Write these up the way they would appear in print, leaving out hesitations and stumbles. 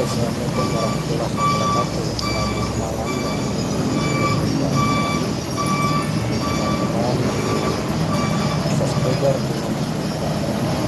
Assalamualaikum warahmatullahi wabarakatuh. Selamat malam dan teman-teman subscriber dimanapun berada.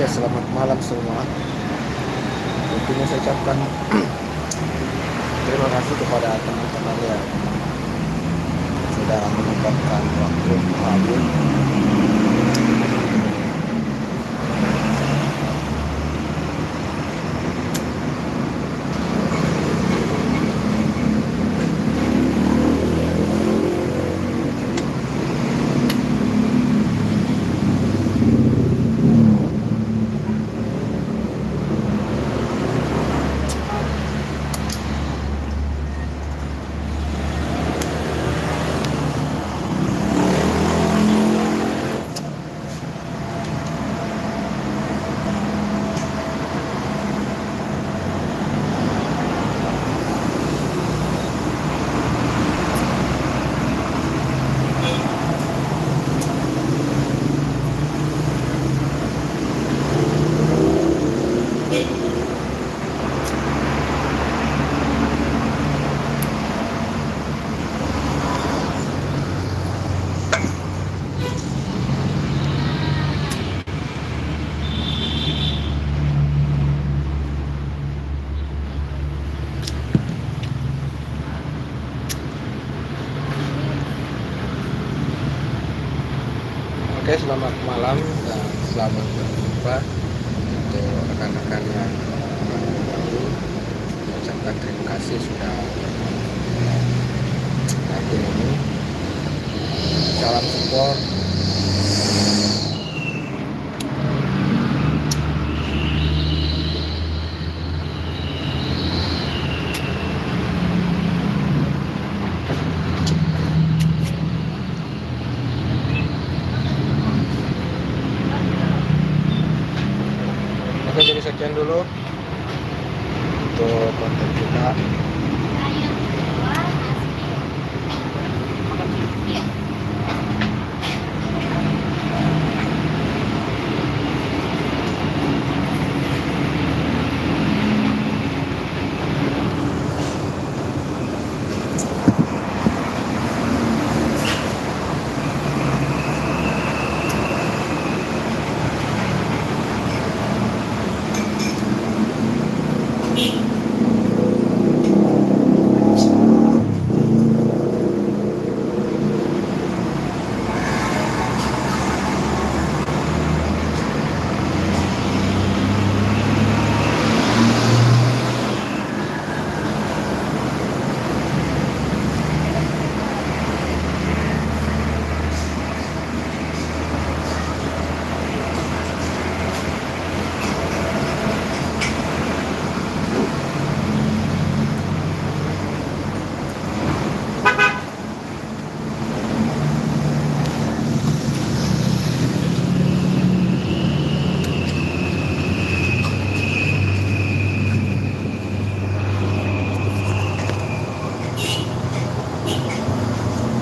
Oke, selamat malam semua. Tentunya saya ucapkan terima kasih kepada teman-teman yang sudah menyempatkan waktu hadir. Oke, selamat malam dan selamat berjumpa untuk rekan-rekan yang baru. Saya ucapkan terima kasih sudah hadir ini. Salam support. Oke, jadi sekian dulu untuk konten kita.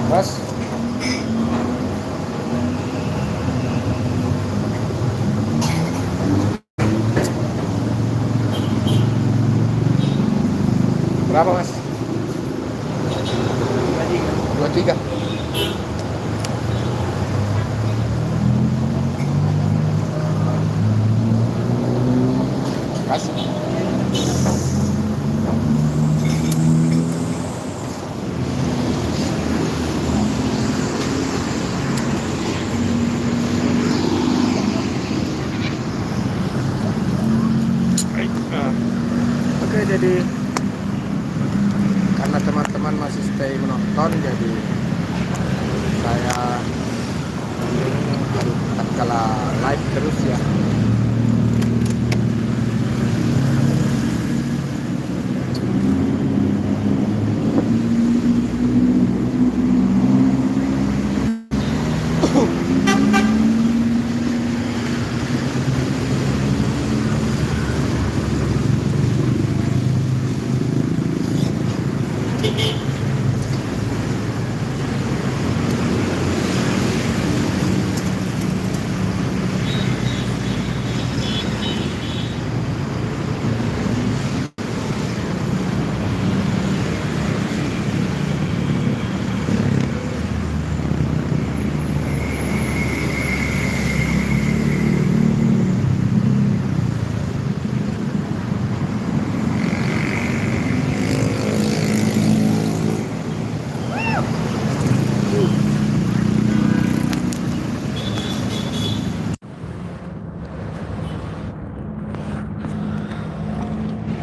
Mas, berapa mas? 23. Kasih. Oke, jadi karena teman-teman masih stay menonton, jadi saya harus tetap kalah live terus ya.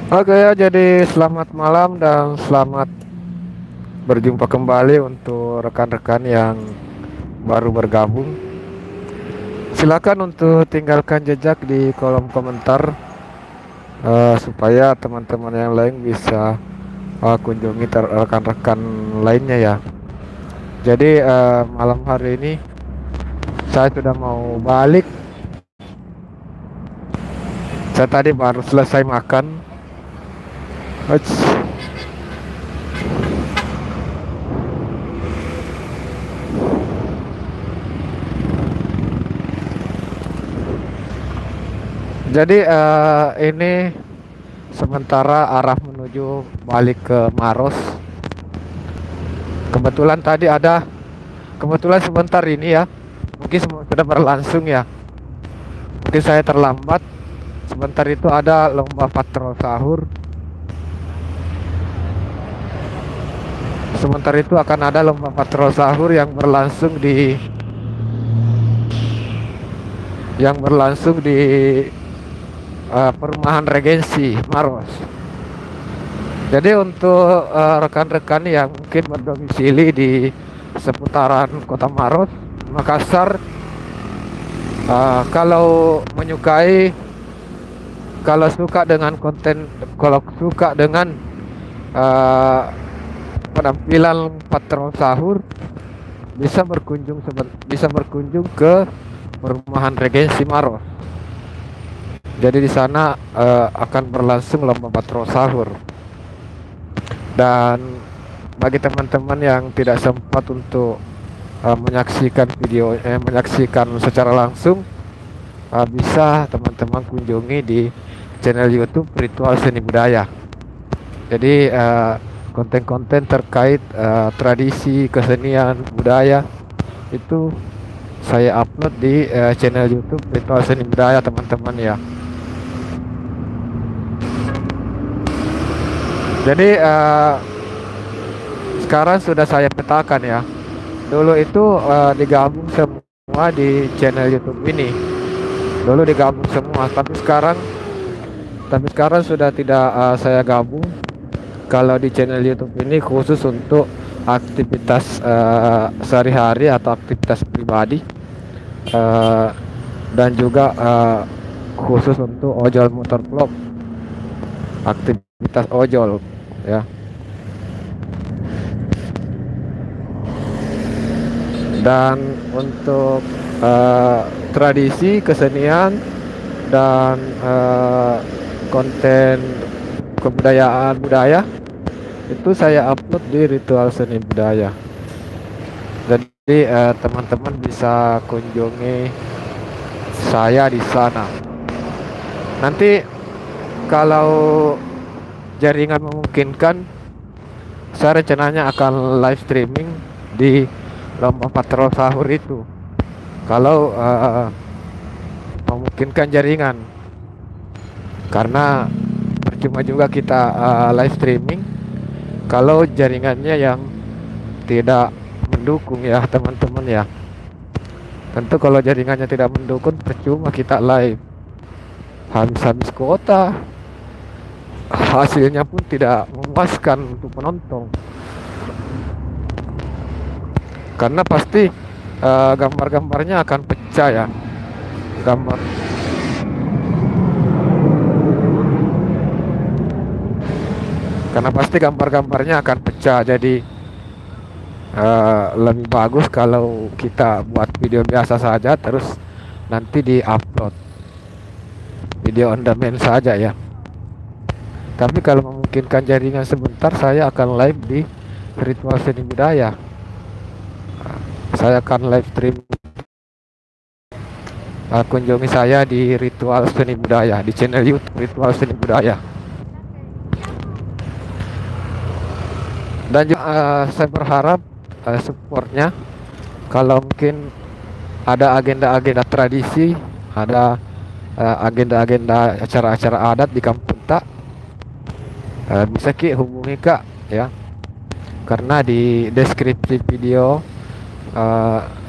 Oke ya, jadi selamat malam dan selamat berjumpa kembali untuk rekan-rekan yang baru bergabung. Silakan untuk tinggalkan jejak di kolom komentar supaya teman-teman yang lain bisa kunjungi rekan-rekan lainnya ya. Jadi malam hari ini saya sudah mau balik. Saya tadi baru selesai makan. Uts. Jadi ini sementara arah menuju balik ke Maros. Kebetulan tadi ada, kebetulan sebentar ini ya, mungkin sudah berlangsung ya. Mungkin saya terlambat. Sebentar itu ada lomba patrol sahur. Sebentar itu akan ada lomba patrol sahur yang berlangsung di perumahan Regensi Maros. Jadi untuk rekan-rekan yang mungkin berdomisili di seputaran Kota Maros, Makassar, kalau menyukai, kalau suka dengan konten, kalau suka dengan uh, penampilan patrol sahur, bisa berkunjung ke perumahan Regensi Maros. Jadi di sana akan berlangsung lomba patrol sahur. Dan bagi teman-teman yang tidak sempat untuk menyaksikan secara langsung, bisa teman-teman kunjungi di channel YouTube Ritual Seni Budaya. Jadi konten-konten terkait tradisi kesenian budaya itu saya upload di channel YouTube Ritual Seni Budaya, teman-teman ya. Jadi sekarang sudah saya petakan ya. Dulu itu digabung semua di channel YouTube ini. Dulu digabung semua, tapi sekarang sudah tidak saya gabung. Kalau di channel YouTube ini khusus untuk aktivitas sehari-hari atau aktivitas pribadi, eh, dan juga khusus untuk ojol motor vlog, aktivitas ojol ya. Dan untuk tradisi kesenian dan konten kebudayaan budaya itu saya upload di Ritual Seni Budaya. Jadi teman-teman bisa kunjungi saya di sana. Nanti kalau jaringan memungkinkan, saya rencananya akan live streaming di lomba patrol sahur itu. Kalau memungkinkan jaringan, karena percuma juga kita live streaming kalau jaringannya yang tidak mendukung ya teman-teman ya. Tentu kalau jaringannya tidak mendukung, percuma kita live, habis-habis kuota, hasilnya pun tidak memuaskan untuk penonton, karena pasti gambar-gambarnya akan pecah ya. gambar karena pasti gambar-gambarnya akan pecah. Jadi lebih bagus kalau kita buat video biasa saja, terus nanti di-upload video on demand saja ya. Tapi kalau memungkinkan jaringan sebentar, saya akan live di Ritual Seni Budaya. Saya akan live stream, kunjungi saya di Ritual Seni Budaya, di channel YouTube Ritual Seni Budaya. Dan juga saya berharap supportnya, kalau mungkin ada agenda-agenda tradisi, ada agenda-agenda acara-acara adat di kampung tak, bisa hubungi Kak ya, karena di deskripsi video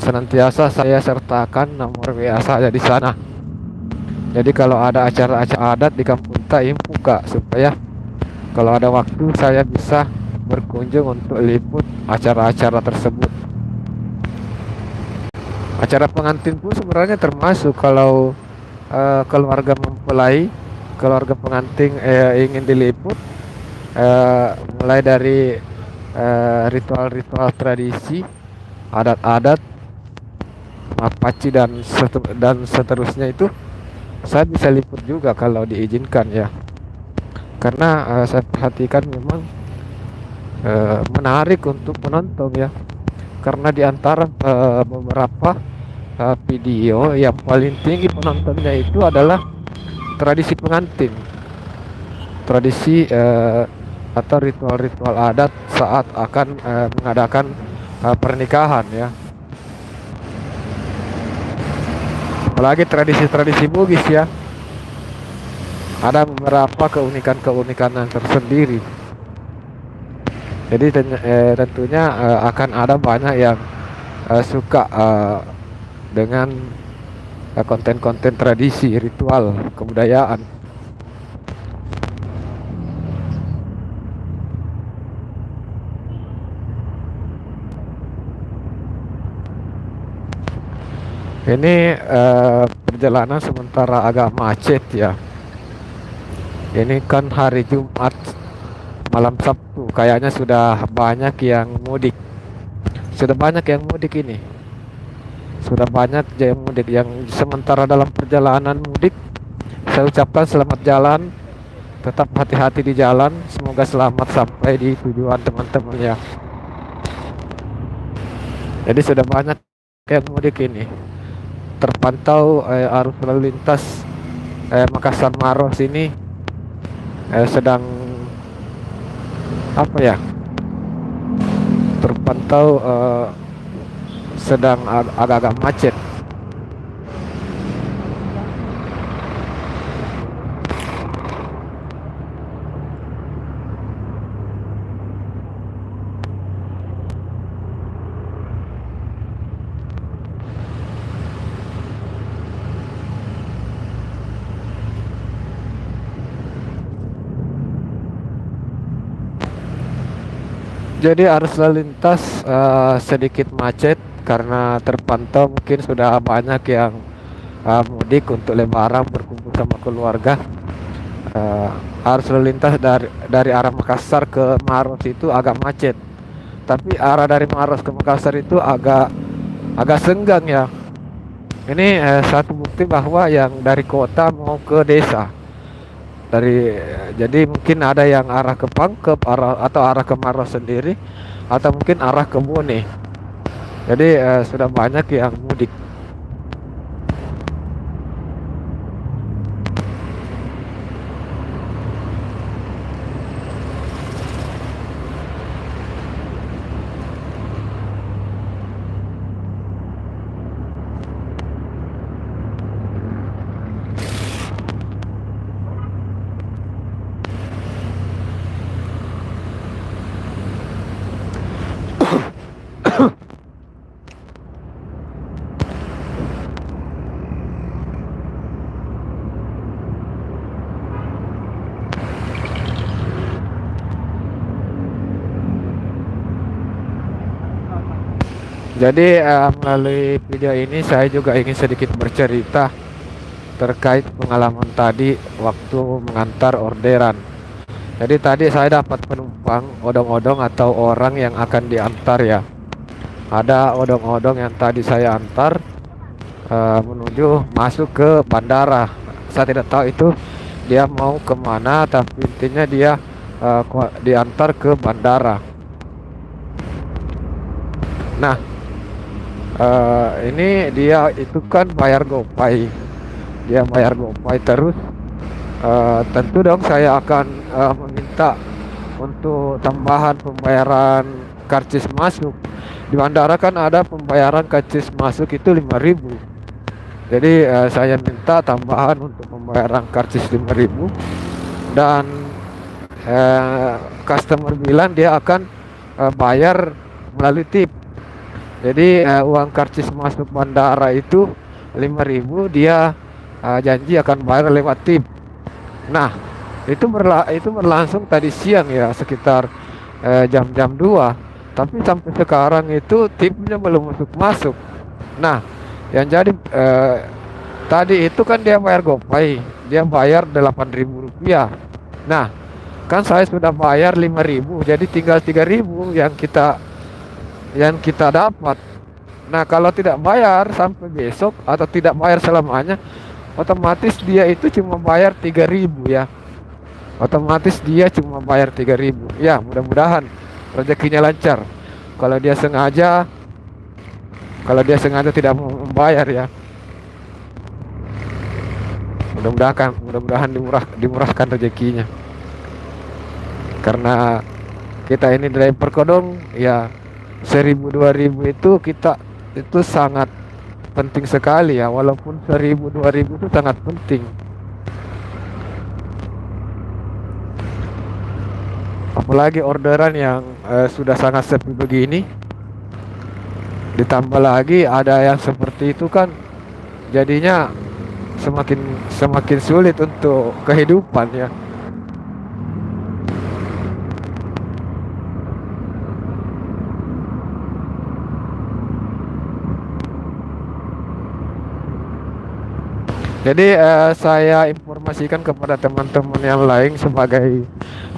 senantiasa saya sertakan nomor WA saya di sana. Jadi kalau ada acara-acara adat di kampung Taim buka supaya kalau ada waktu saya bisa berkunjung untuk liput acara-acara tersebut. Acara pengantin pun sebenarnya termasuk kalau keluarga mempelai, keluarga pengantin ingin diliput, mulai dari ritual-ritual tradisi, adat-adat, mapaci dan seterusnya itu saya bisa liput juga kalau diizinkan ya. Karena saya perhatikan memang menarik untuk penonton ya. Karena di antara beberapa video yang paling tinggi penontonnya itu adalah tradisi pengantin, tradisi atau ritual-ritual adat saat akan mengadakan pernikahan ya. Apalagi tradisi-tradisi Bugis ya, ada beberapa keunikan-keunikan yang tersendiri. Jadi tentunya akan ada banyak yang suka dengan konten-konten tradisi, ritual, kebudayaan. Ini perjalanan sementara agak macet ya. Ini kan hari Jumat, malam Sabtu, kayaknya sudah banyak yang mudik. Sudah banyak yang mudik ini. Sudah banyak yang mudik yang sementara dalam perjalanan mudik. Saya ucapkan selamat jalan, tetap hati-hati di jalan, semoga selamat sampai di tujuan teman-teman ya. Jadi sudah banyak yang mudik ini. Terpantau arus lalu lintas Makassar Maros ini sedang apa ya? Terpantau sedang agak-agak macet. Jadi arus lalu lintas sedikit macet karena terpantau mungkin sudah banyak yang mudik untuk lebaran berkumpul sama keluarga. Arus lalu lintas dari arah Makassar ke Maros itu agak macet. Tapi arah dari Maros ke Makassar itu agak senggang ya. Ini satu bukti bahwa yang dari kota mau ke desa. Jadi mungkin ada yang arah ke Pangkep atau arah ke Maros sendiri atau mungkin arah ke Bone. Jadi sudah banyak yang mudik. Jadi melalui video ini saya juga ingin sedikit bercerita terkait pengalaman tadi waktu mengantar orderan. Jadi tadi saya dapat penumpang odong-odong atau orang yang akan diantar ya. Ada odong-odong yang tadi saya antar menuju masuk ke bandara. Saya tidak tahu itu dia mau kemana, tapi intinya dia diantar ke bandara. Nah, ini dia itu kan bayar GoPay. Dia bayar GoPay terus. Tentu dong saya akan meminta untuk tambahan pembayaran karcis masuk. Di bandara kan ada pembayaran karcis masuk itu 5.000. Jadi saya minta tambahan untuk pembayaran karcis 5.000 dan customer bilang dia akan bayar melalui tip. Jadi uang karcis masuk bandara itu 5.000, dia janji akan bayar lewat tip. Nah, itu berlangsung tadi siang ya, sekitar jam-jam 2. Tapi sampai sekarang itu tipnya belum masuk. Nah, yang jadi tadi itu kan dia bayar GoPay, dia bayar Rp8.000. Nah, kan saya sudah bayar 5.000, jadi tinggal 3.000 yang kita dapat. Nah, kalau tidak bayar sampai besok atau tidak bayar selamanya, otomatis dia itu cuma bayar 3.000 ya. Otomatis dia cuma bayar 3.000. Ya, mudah-mudahan rezekinya lancar. Kalau dia sengaja, kalau dia sengaja tidak mau membayar ya, mudah-mudahan dimurahkan rezekinya. Karena kita ini driver kodong ya, 1.000 2.000 itu itu sangat penting sekali ya, walaupun 1.000 2.000 itu sangat penting. Apalagi orderan yang sudah sangat sepi begini, ditambah lagi ada yang seperti itu kan, jadinya semakin sulit untuk kehidupan ya. Jadi saya informasikan kepada teman-teman yang lain sebagai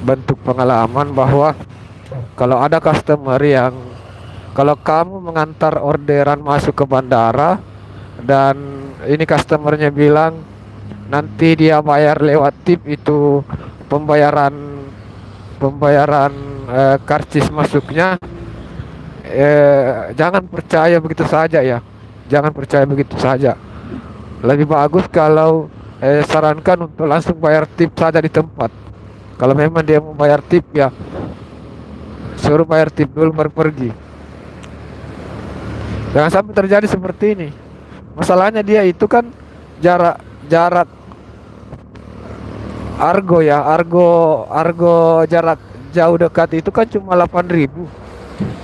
bentuk pengalaman bahwa kalau ada customer yang, kalau kamu mengantar orderan masuk ke bandara dan ini customernya bilang nanti dia bayar lewat tip, itu pembayaran karcis masuknya, jangan percaya begitu saja ya. Jangan percaya begitu saja. Lebih bagus kalau sarankan untuk langsung bayar tip saja di tempat. Kalau memang dia mau bayar tip ya, suruh bayar tip dulu baru pergi. Jangan sampai terjadi seperti ini. Masalahnya dia itu kan jarak argo ya, argo jarak jauh dekat itu kan cuma 8.000.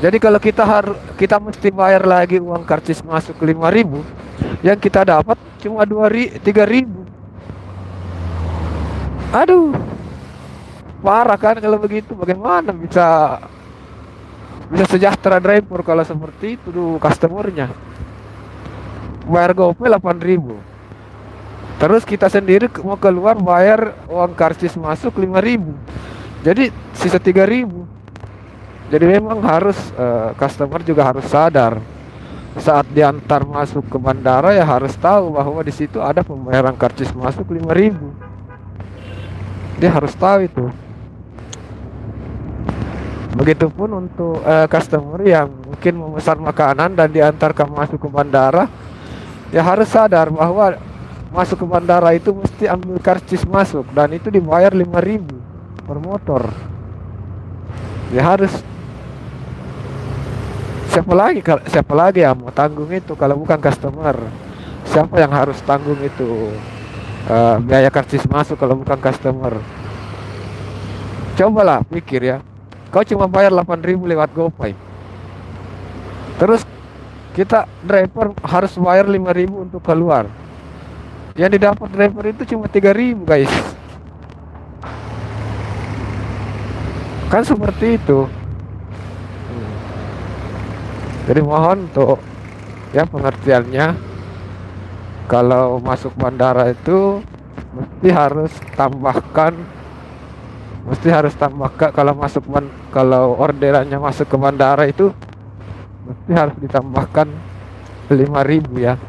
Jadi kalau kita mesti bayar lagi uang karcis masuk 5.000, yang kita dapat cuma 3.000. Aduh, parah kan kalau begitu. Bagaimana bisa sejahtera driver kalau seperti itu tuh customernya? Bayar GoPay 8.000. Terus kita sendiri mau keluar bayar uang karcis masuk 5.000. Jadi sisa 3.000. Jadi memang harus customer juga harus sadar saat diantar masuk ke bandara ya, harus tahu bahwa di situ ada pembayaran karcis masuk 5.000. Dia harus tahu itu. Begitupun untuk customer yang mungkin memesan makanan dan diantarkan masuk ke bandara, ya harus sadar bahwa masuk ke bandara itu mesti ambil karcis masuk dan itu dibayar 5.000 per motor. Ya harus. Siapa lagi yang mau tanggung itu kalau bukan customer? Siapa yang harus tanggung itu biaya karcis masuk kalau bukan customer? Cobalah pikir ya, kau cuma bayar 8.000 lewat GoPay, terus kita driver harus bayar 5.000 untuk keluar. Yang didapat driver itu cuma 3.000 guys. Kan seperti itu. Jadi mohon untuk ya pengertiannya, kalau masuk bandara itu mesti harus tambahkan kalau orderannya masuk ke bandara itu mesti harus ditambahkan 5.000 ya.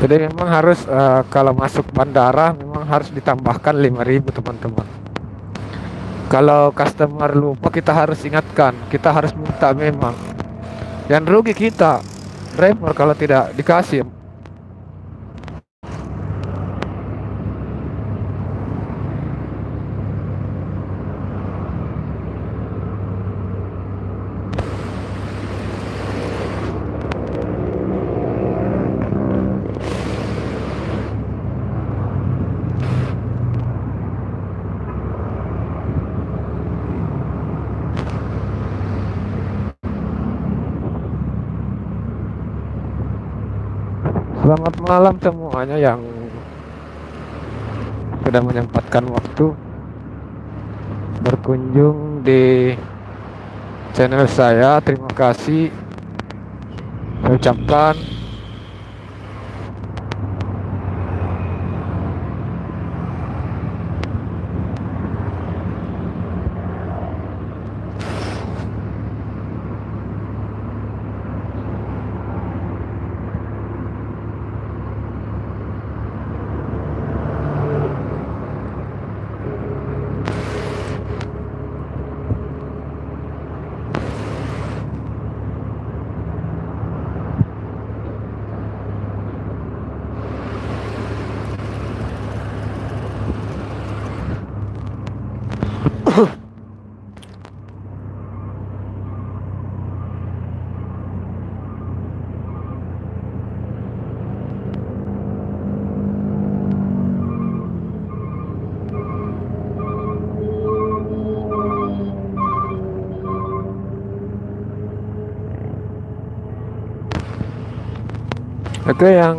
Jadi memang harus kalau masuk bandara memang harus ditambahkan 5.000 teman-teman. Kalau customer lupa kita harus ingatkan, kita harus minta memang. Yang rugi kita driver kalau tidak dikasih. Selamat malam semuanya yang sudah menyempatkan waktu berkunjung di channel saya. Terima kasih saya ucapkan. Oke, yang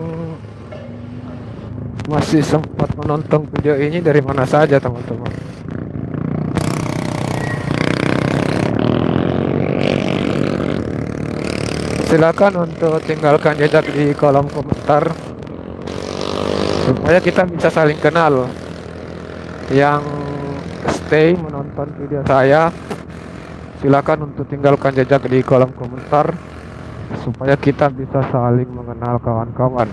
masih sempat menonton video ini dari mana saja teman-teman? Silakan untuk tinggalkan jejak di kolom komentar supaya kita bisa saling kenal. Yang stay menonton video saya, silakan untuk tinggalkan jejak di kolom komentar supaya kita bisa saling mengenal kawan-kawan.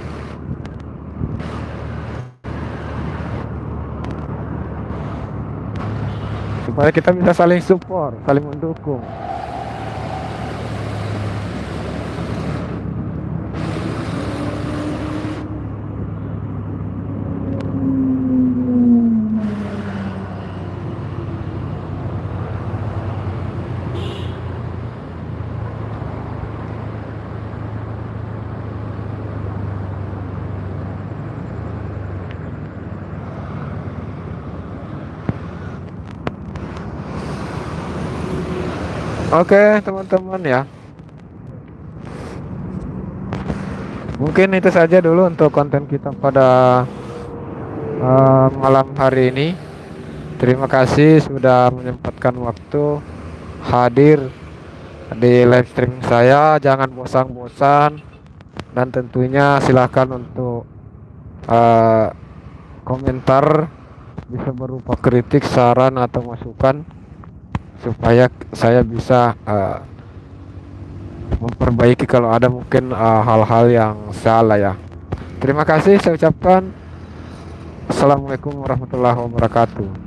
Supaya kita bisa saling support, saling mendukung. Oke teman-teman ya, mungkin itu saja dulu untuk konten kita pada malam hari ini. Terima kasih sudah menyempatkan waktu hadir di live streaming saya. Jangan bosan-bosan, dan tentunya silahkan untuk komentar, bisa berupa kritik, saran atau masukan supaya saya bisa memperbaiki kalau ada mungkin hal-hal yang salah ya. Terima kasih saya ucapkan. Assalamualaikum warahmatullahi wabarakatuh.